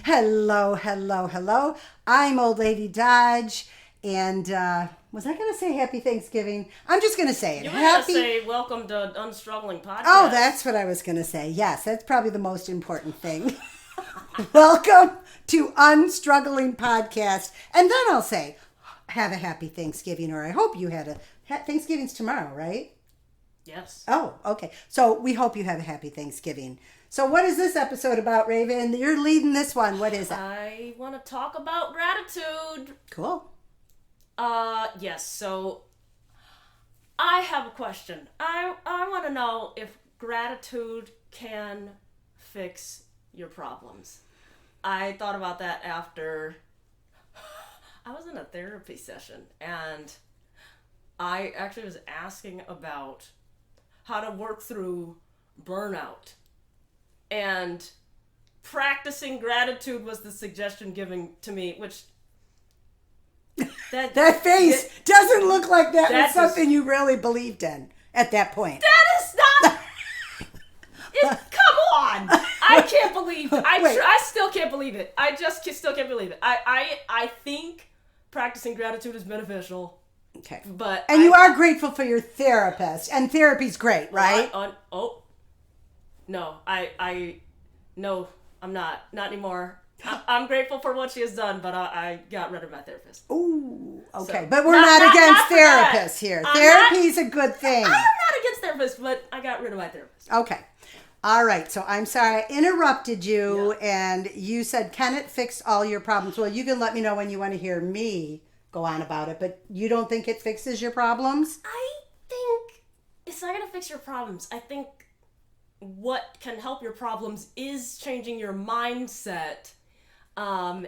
Hello, hello, hello. I'm Old Lady Dodge, and was I going to say Happy Thanksgiving? I'm just going to say it. You were going to say welcome to Unstruggling Podcast. Oh, that's what I was going to say. Yes, that's probably the most important thing. Welcome to Unstruggling Podcast. And then I'll say, have a happy Thanksgiving, or I hope you had a... Thanksgiving's tomorrow, right? Yes. Oh, okay. So we hope you have a happy Thanksgiving. So what is this episode about, Raven? You're leading this one. What is it? I want to talk about gratitude. Cool. Yes, so I have a question. I want to know if gratitude can fix your problems. I thought about that after I was in a therapy session, and I actually was asking about how to work through burnout. And practicing gratitude was the suggestion given to me, which... That face doesn't look like that was something you really believed in at that point. That is not... Come on! I can't believe it. I still can't believe it. I just still can't believe it. I think practicing gratitude is beneficial. Okay. And you are grateful for your therapist, and therapy's great, right? No, no, I'm not anymore. I'm grateful for what she has done, but I got rid of my therapist. Ooh, okay. So, but we're not against therapists here. Therapy's a good thing. I'm not against therapists, but I got rid of my therapist. Okay. All right. So I'm sorry I interrupted you, and you said, can it fix all your problems? Well, you can let me know when you want to hear me go on about it, but you don't think it fixes your problems? I think it's not going to fix your problems. I think what can help your problems is changing your mindset, and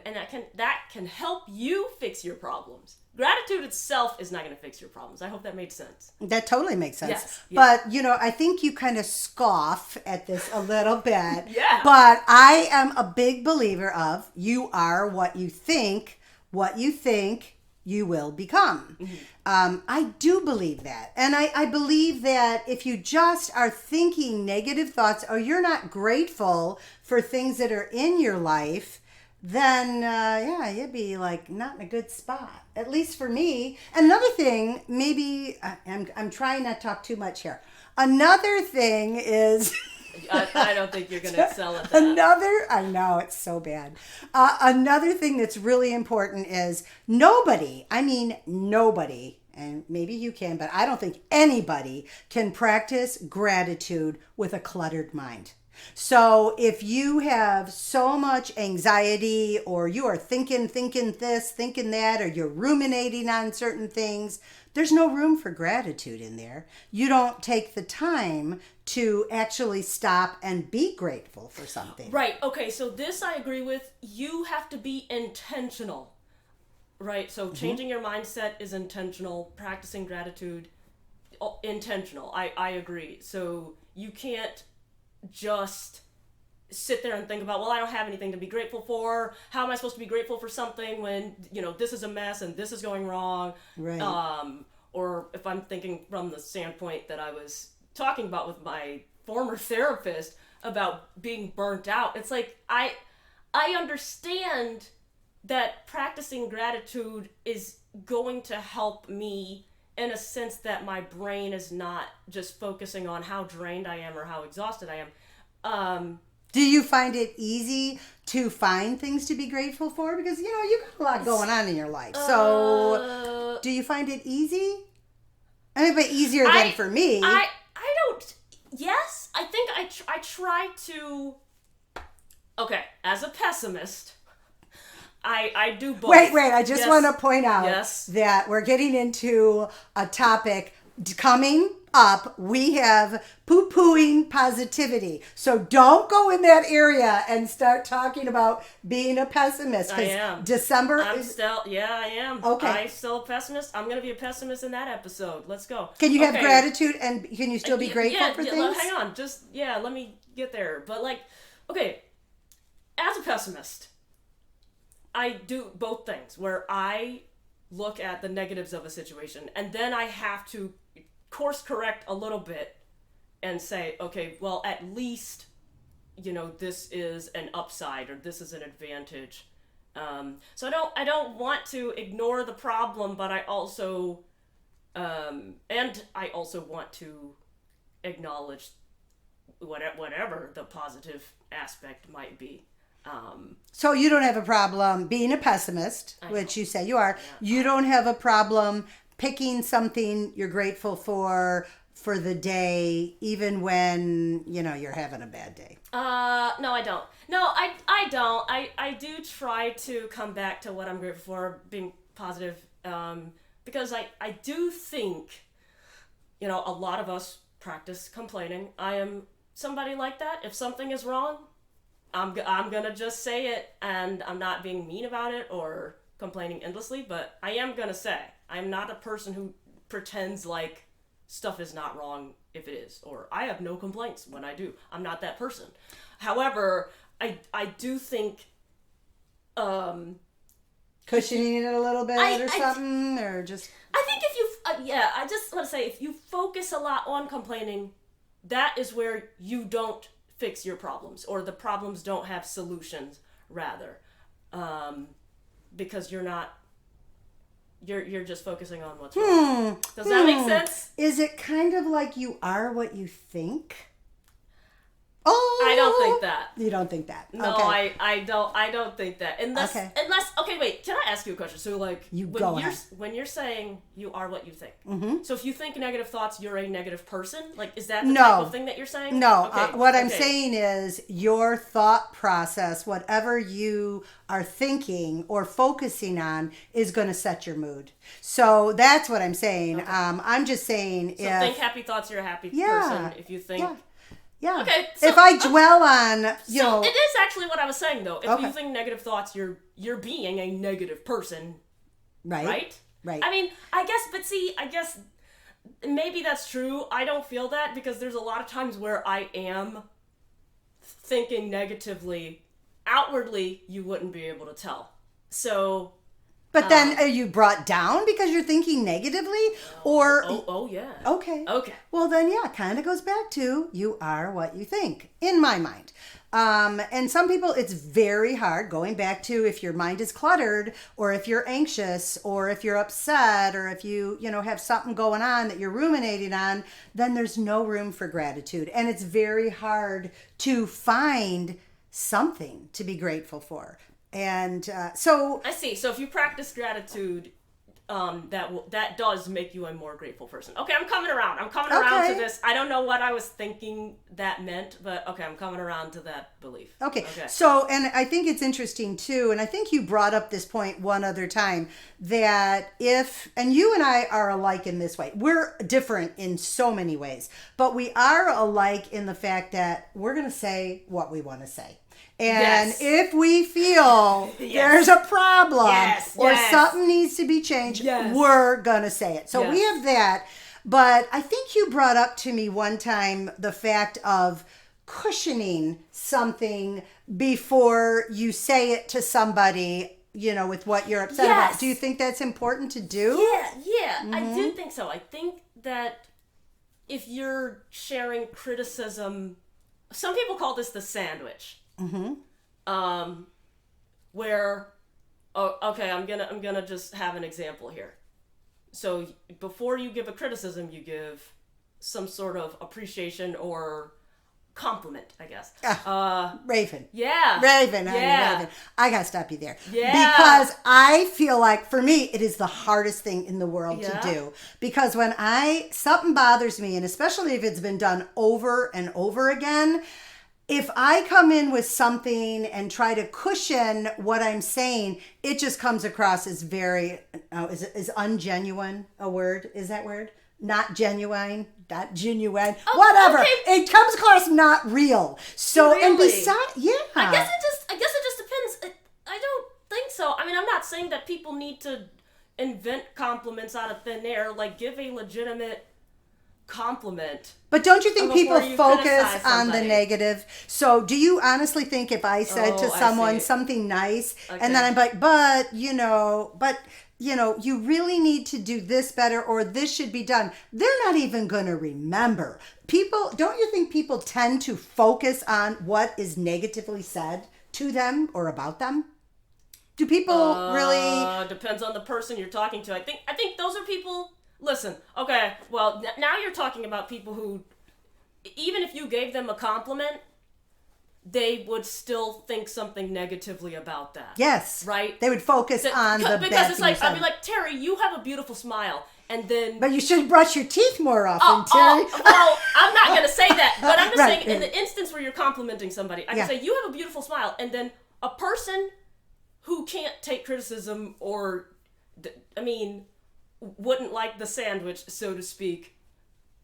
that can help you fix your problems. Gratitude itself is not going to fix your problems. I hope that made sense. That totally makes sense. Yes. But, I think you kind of scoff at this a little bit. Yeah. But I am a big believer of you are what you think you will become. Mm-hmm. I do believe that. And I believe that if you just are thinking negative thoughts or you're not grateful for things that are in your life, then, you'd be like not in a good spot, at least for me. Another thing, maybe I'm trying not to talk too much here. Another thing is... I don't think you're going to excel at that. I know, it's so bad. Another thing that's really important is nobody, and maybe you can, but I don't think anybody can practice gratitude with a cluttered mind. So if you have so much anxiety, or you are thinking this, thinking that, or you're ruminating on certain things, there's no room for gratitude in there. You don't take the time to actually stop and be grateful for something. Right. Okay. So this I agree with. You have to be intentional. Right. So changing your mindset is intentional. Practicing gratitude, intentional. I agree. So you can't just sit there and think about, well, I don't have anything to be grateful for. How am I supposed to be grateful for something when, this is a mess and this is going wrong? Right. Or if I'm thinking from the standpoint that I was talking about with my former therapist about being burnt out, it's like I understand that practicing gratitude is going to help me in a sense that my brain is not just focusing on how drained I am or how exhausted I am. Do you find it easy to find things to be grateful for? Because, you got a lot going on in your life. So, do you find it easy? But easier than for me. I don't... Yes, I think I try to... Okay, as a pessimist... I do both. Wait, I just want to point out that we're getting into a topic coming up. We have poo-pooing positivity. So don't go in that area and start talking about being a pessimist. I am. December I am. Okay. I'm still a pessimist. I'm going to be a pessimist in that episode. Let's go. Can you have gratitude and can you still be grateful for things? Hang on. Let me get there. But okay, as a pessimist, I do both things where I look at the negatives of a situation and then I have to course correct a little bit and say, okay, well, at least this is an upside or this is an advantage. So I don't want to ignore the problem, but I also want to acknowledge whatever the positive aspect might be. So you don't have a problem being a pessimist, which you say you are. Yeah. You don't have a problem picking something you're grateful for the day, even when, you're having a bad day. No, I don't. No, I don't. I do try to come back to what I'm grateful for, being positive, because I do think, a lot of us practice complaining. I am somebody like that. If something is wrong, I'm gonna just say it, and I'm not being mean about it or complaining endlessly, but I am gonna say. I'm not a person who pretends like stuff is not wrong if it is, or I have no complaints when I do. I'm not that person. However, I do think cushioning it a little bit something, or just... I think if you, I just want to say, if you focus a lot on complaining, that is where you don't fix your problems, or the problems don't have solutions, rather. Because you're just focusing on what's wrong. Does that make sense? Is it kind of like you are what you think? Oh, I don't think that. You don't think that? No, okay. I don't think that. Unless okay, wait. Can I ask you a question? So when you're saying you are what you think. Mm-hmm. So if you think negative thoughts, you're a negative person. Like, is that the type of thing that you're saying? No. Okay. What I'm saying is your thought process, whatever you are thinking or focusing on, is going to set your mood. So that's what I'm saying. Okay. I'm just saying, think happy thoughts, you're a happy person. If you think. Yeah. Okay. So, if I dwell on, it is actually what I was saying though. If you think negative thoughts, you're being a negative person. Right. I mean, I guess maybe that's true. I don't feel that because there's a lot of times where I am thinking negatively. Outwardly, you wouldn't be able to tell. So. But then are you brought down because you're thinking negatively? Or Oh yeah. Okay. Well then kind of goes back to you are what you think, in my mind. And some people, it's very hard, going back to if your mind is cluttered, or if you're anxious, or if you're upset, or if you have something going on that you're ruminating on, then there's no room for gratitude. And it's very hard to find something to be grateful for. And so I see. So if you practice gratitude, that does make you a more grateful person. Okay, I'm coming around. Around to this. I don't know what I was thinking that meant, but okay, I'm coming around to that belief. Okay. So, and I think it's interesting too, and I think you brought up this point one other time, that and you and I are alike in this way. We're different in so many ways, but we are alike in the fact that we're going to say what we want to say. And if we feel there's a problem or something needs to be changed, we're going to say it. So we have that. But I think you brought up to me one time the fact of cushioning something before you say it to somebody, with what you're upset about. Do you think that's important to do? Yeah. Mm-hmm. I do think so. I think that if you're sharing criticism, some people call this the sandwich. Mm-hmm. Where, okay, I'm gonna just have an example here. So before you give a criticism, you give some sort of appreciation or compliment, I guess. Raven. Yeah. Raven. I gotta stop you there. Yeah. Because I feel like, for me, it is the hardest thing in the world to do. Because when something bothers me, and especially if it's been done over and over again, if I come in with something and try to cushion what I'm saying, it just comes across as very, is ungenuine a word? Is that word? Not genuine, not genuine, whatever. Okay. It comes across not real. So, really? And besides, I guess it just depends. I don't think so. I mean, I'm not saying that people need to invent compliments out of thin air. Like, give a legitimate compliment. But don't you think people before you focus criticize on the somebody. negative? So do you honestly think if I said Oh, to I someone see. something nice Okay. and then I'm like, but you really need to do this better or this should be done, they're not even going to remember. People, don't you think people tend to focus on what is negatively said to them or about them? Do people really? Depends on the person you're talking to. I think those are people. Listen, okay. Well, now you're talking about people who, even if you gave them a compliment, they would still think something negatively about that. Yes. Right? They would focus on the because bad it's thing like you said. I'd be like, Terry, you have a beautiful smile, and then. But you should brush your teeth more often, Terry. Well, I'm not going to say that, but I'm just Right, saying in right. the instance where you're complimenting somebody, I Yeah. can say, you have a beautiful smile, and then a person who can't take criticism or, wouldn't like the sandwich, so to speak,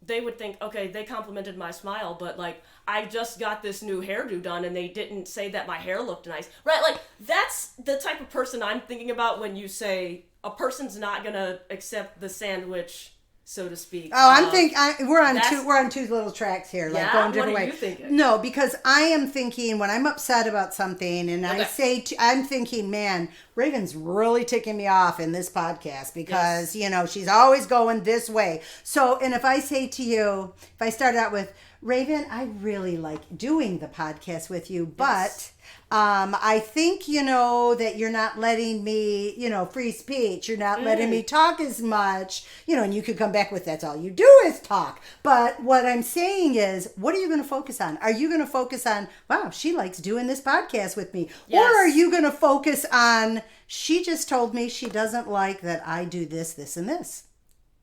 they would think, okay, they complimented my smile, but like, I just got this new hairdo done and they didn't say that my hair looked nice. Right? Like, that's the type of person I'm thinking about when you say a person's not gonna accept the sandwich, so to speak. Oh, I'm thinking we're on that's- two little tracks here, like Yeah? going What different are ways. you thinking? No, because I am thinking when I'm upset about something, and I Okay. say I'm thinking, man, Raven's really ticking me off in this podcast because she's always going this way. So, and if I say to you, if I start out with Raven, I really like doing the podcast with you, but. I think, that you're not letting me, free speech. You're not letting me talk as much, and you could come back with that's all you do is talk. But what I'm saying is, what are you going to focus on? Are you going to focus on, wow, she likes doing this podcast with me? Yes. Or are you going to focus on, she just told me she doesn't like that I do this, this, and this?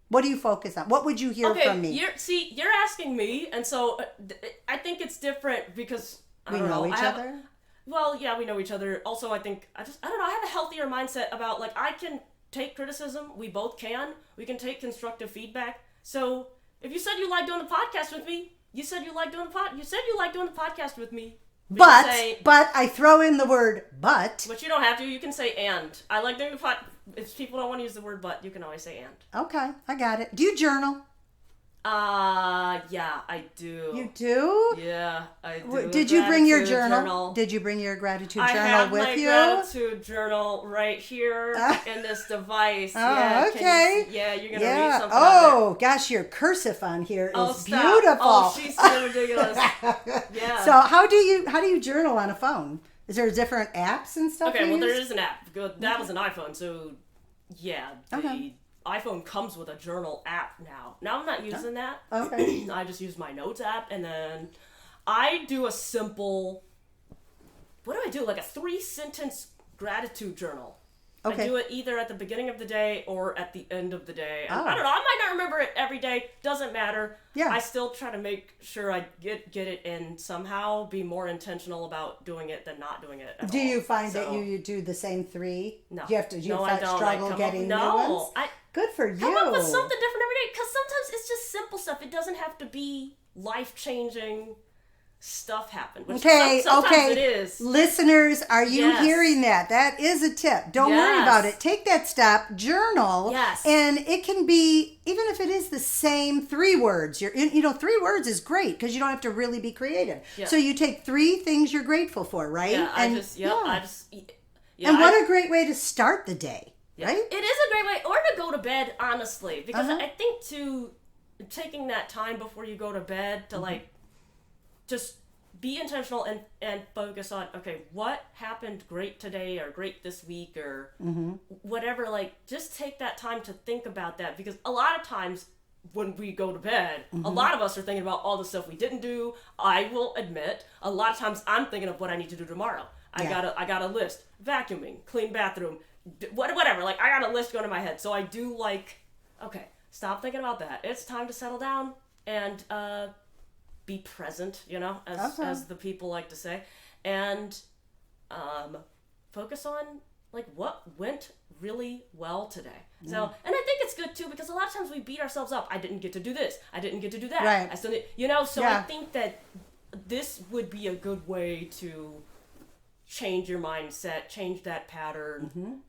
What do you focus on? What would you hear from me? You're asking me, and so I think it's different because I We don't know know. each other? Well, yeah, we know each other. Also, I think I don't know. I have a healthier mindset about like I can take criticism. We both can. We can take constructive feedback. So if you said you like doing the podcast with me, you said you like doing the podcast with me. We can say- But I throw in the word but. but you don't have to. You can say and. I like doing the pod. If people don't want to use the word but, you can always say and. Okay, I got it. Do you journal? Yeah, I do. You do? Yeah, I do. Did you bring your Gratitude journal? Did you bring your gratitude I journal have with my you? gratitude journal right here in this device. Oh, yeah, okay. You're gonna read something. Oh, gosh, your cursive on here is Oh, stop. beautiful. Oh, she's so ridiculous. Yeah. So how do you journal on a phone? Is there different apps and stuff? Okay, you well, there use? is an app. That was an iPhone, so yeah. The Okay. iPhone comes with a journal app now. Now I'm not using that. Okay. I just use my notes app, and then I do a simple. What do I do? Like a 3-sentence gratitude journal. Okay. I do it either at the beginning of the day or at the end of the day. And Oh. I don't know. I might not remember it every day. Doesn't matter. Yeah. I still try to make sure I get it in somehow. Be more intentional about doing it than not doing it. At Do all. you find that So, you do the same 3? No. Do you No, I don't. I struggle come getting up, new no. ones? I Good for you. come up with something different every day because sometimes it's just simple stuff. It doesn't have to be life-changing stuff happen. Which Okay, sometimes okay. it is. Listeners, are you Yes. hearing that? That is a tip. Don't worry Yes. about it. Take that step, journal. Yes. And it can be, even if it is the same 3 words, 3 words is great because you don't have to really be creative. Yeah. So you take 3 things you're grateful for, right? Yeah, and, yeah, what a great way to start the day, right? It is a great way, or to go to bed, honestly, because Uh-huh. I think taking that time before you go to bed to like just be intentional and focus on, okay, what happened great today or great this week or whatever, like just take that time to think about that, because a lot of times when we go to bed, a lot of us are thinking about all the stuff we didn't do. I will admit, a lot of times I'm thinking of what I need to do tomorrow. I got a list: vacuuming, clean bathroom, whatever. Like I got a list going in my head. So I do like, okay, stop thinking about that. It's time to settle down and be present. As the people like to say, and focus on like what went really well today. So, and I think it's good too, because a lot of times we beat ourselves up. I didn't get to do this. I didn't get to do that. Right. I still need, so Yeah. I think that this would be a good way to change your mindset, change that pattern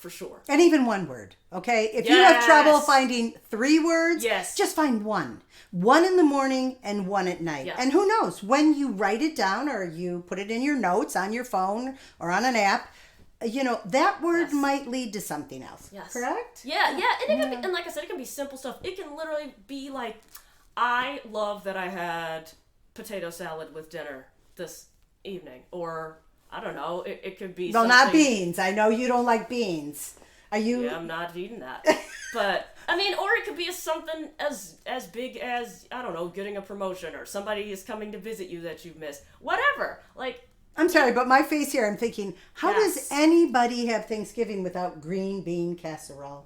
for sure. And even one word, okay? If you have trouble Yes. finding 3 words, Yes. just find one. One in the morning and one at night. Yes. And who knows, when you write it down or you put it in your notes on your phone or on an app, that word Yes. might lead to something else. Yes. Correct? Yeah, and it can be, and like I said, it can be simple stuff. It can literally be like, I love that I had potato salad with dinner this evening, or I don't know. It could be. Well, something, not beans. I know you don't like beans. Are you? Yeah, I'm not eating that. But I mean, or it could be something as big as, I don't know, getting a promotion, or somebody is coming to visit you that you've missed. Whatever. Like, I'm sorry, but my face here, I'm thinking, how does Yes. anybody have Thanksgiving without green bean casserole?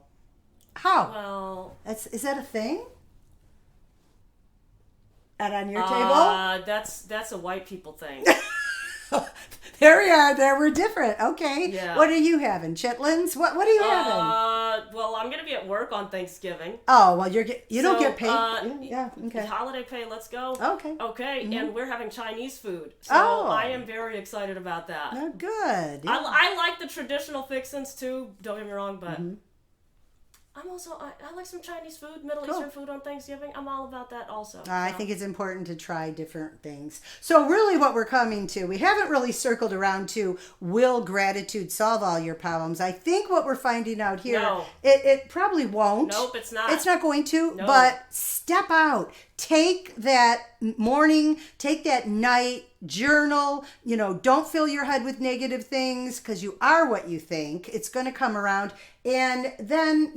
How? well, Is that a thing? And on your table? that's a white people thing. There we are. There we're different. Okay. Yeah. What are you having? Chitlins? What are you having? Well, I'm gonna be at work on Thanksgiving. Oh, well, you don't So, get paid. Yeah. Okay. Holiday pay, let's go. Okay. Okay, and we're having Chinese food. So Oh. I am very excited about that. Oh, good. I like the traditional fixins too, don't get me wrong, but I'm also, I like some Chinese food, Middle Cool. Eastern food on Thanksgiving. I'm all about that also. I so. think it's important to try different things. So really what we're coming to, we haven't really circled around to, will gratitude solve all your problems? I think what we're finding out here, No. it probably won't. Nope, it's not. It's not going to, No. but step out. Take that morning, take that night, journal, don't fill your head with negative things because you are what you think. It's going to come around. And then,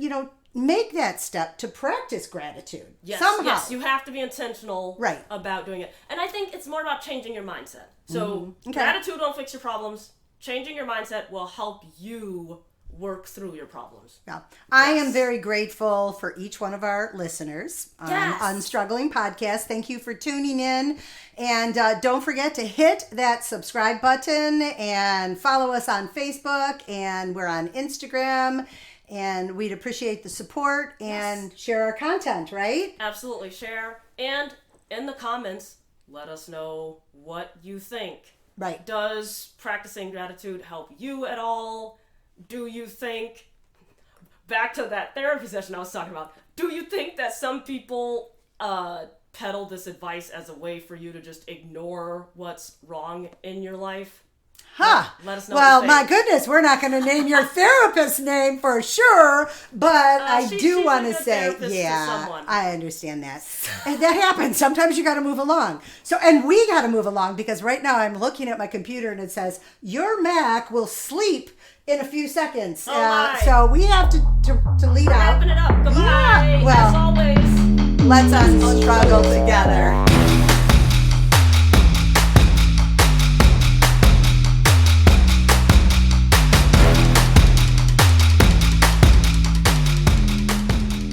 make that step to practice gratitude. Yes, somehow. yes, you have to be intentional Right. about doing it. And I think it's more about changing your mindset. So Okay. gratitude won't fix your problems. Changing your mindset will help you work through your problems. Yeah. I am Yes. very grateful for each one of our listeners on Yes. Unstruggling Podcast. Thank you for tuning in. And don't forget to hit that subscribe button and follow us on Facebook. And we're on Instagram. And we'd appreciate the support and share our content, right? Absolutely, share. And in the comments, let us know what you think. Right. Does practicing gratitude help you at all? Do you think, back to that therapy session I was talking about, do you think that some people peddle this advice as a way for you to just ignore what's wrong in your life? Huh. Let us know Well, what you my think. goodness, we're not going to name your therapist's name for sure, but I she's do a want to good say, therapist to someone. I understand that. And that happens. Sometimes you got to move along. So, and we got to move along because right now I'm looking at my computer and it says, your Mac will sleep in a few seconds. Oh, my. So we have to lead out. Wrapping it up. Goodbye. Yeah, well, As always. let's unstruggle together.